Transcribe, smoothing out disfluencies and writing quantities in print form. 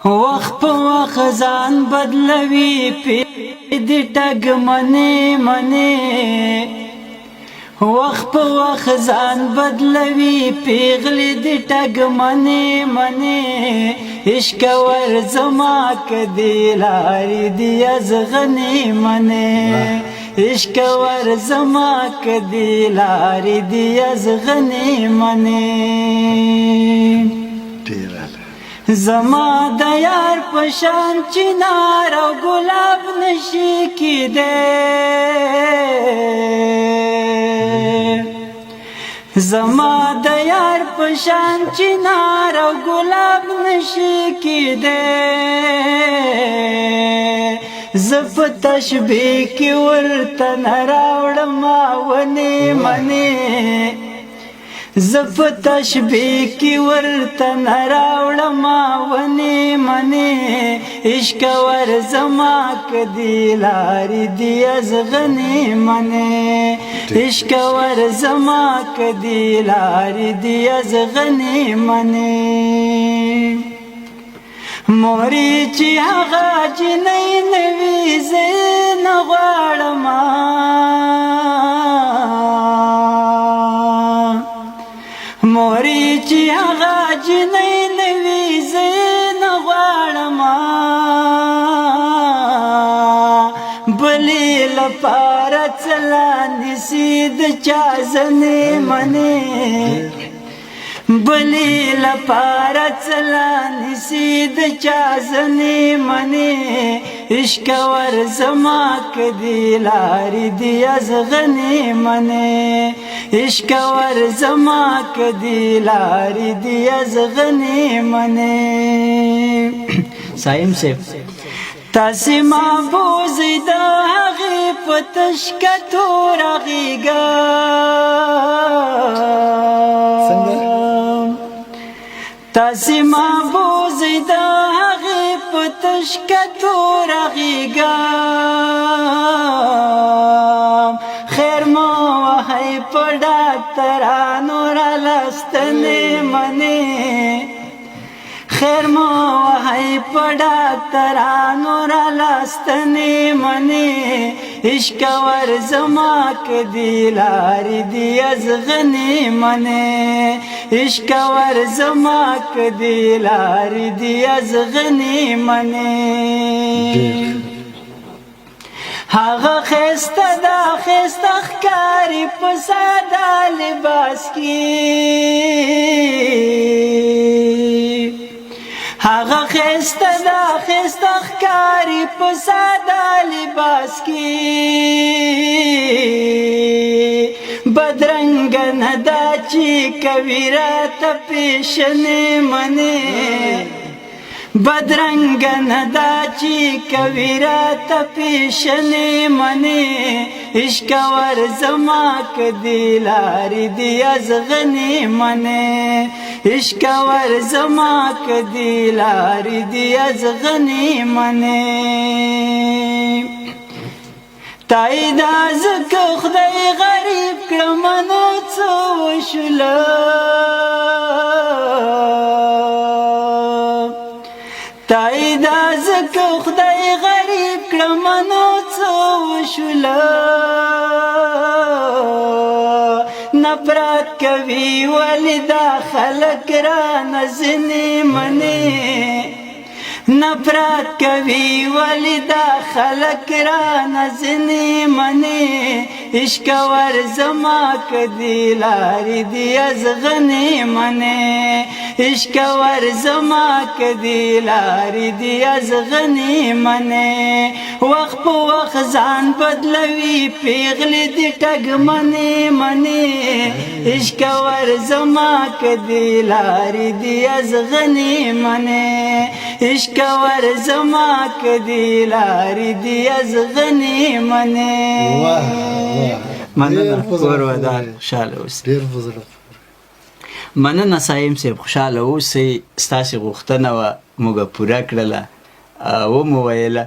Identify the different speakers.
Speaker 1: وخت په وخت ځان بدلوي پیدې ټګ منې منې وخت په وخت ځان بدلوي پیغلې دې ټګ منې منې عشق ور زما کدي لارې دې ازغنې منې عشق ور زما کدي لارې دې ازغنې منې زما د یار پشان چنار او گلاب نشي کیده زما د یار پشان چنار او گلاب نشي کیده زف تشبیه کی ورته نراوړم ونی منی زف تشبیه کی ورته نراوړم ونی منی عشق ور زما کدي لارې دې ازغنې منی عشق ور زما کدي لارې دې ازغنې منی مورې چې هغه جنۍ نوي زه نه غواړم مورې چې هغه جنۍ نوي زه نه غواړم بلې لپاره څلا نیسي د چا زنې منې بلې لپاره څلا نیسي د چا زنې منې عشق ور زما کدي لارې دې ازغنې منې عشق ور زما کدي لارې دې ازغنې منې صاحب صاحب تاسې محفوظې د هغې په تشکتو رغېږه تاسې محفوظې د هغې په تشکتو رغېږه خیر مو وهئ په ډاکټرانو راله ستنې منې خیر مو وهئ په ډاکټرانو راله ستنې منې عشق ور زما کدي لارې دې ازغنې منې عشق ور زما کدي لارې دې ازغنې منې هغه ښایسته ده ښایسته ښکاري په ساده لباس کې هغه ښایسته ده ښایسته ښکاري په ساده لباس کې بدرنګه نه ده چې کوي راته پیشنې منې بدرنګه نه ده چې کوي راته پیشنې منې عشق ور زما کدي لارې دې ازغنې منې عشق ور زما کدي لارې دې ازغنې منې تای دا زکه خدای غریب کړم نو څه وشله تای دا زکه خدای غریب کړم نو څه وشله نفرت کوي ولې دا خلک رانه ځینې منې نفرت کوي ولې دا خلک رانه ځینې منې عشق ور زما کدي لارې دې ازغنې منې عشق ور زما کدي لارې دې ازغنې منې وخت په وخت ځان بدلوي پیغلې دې ټګ منې منې عشق ور زما کدي لارې دې ازغنې منې عشق ور زما کدي لارې دې ازغنې منې مننه کور ودان خوشحاله اوسئ مننه صاحب صاحب خوشحاله اوسئ ستاسې غوښتنه وه موږ پوره کړله ومو ویله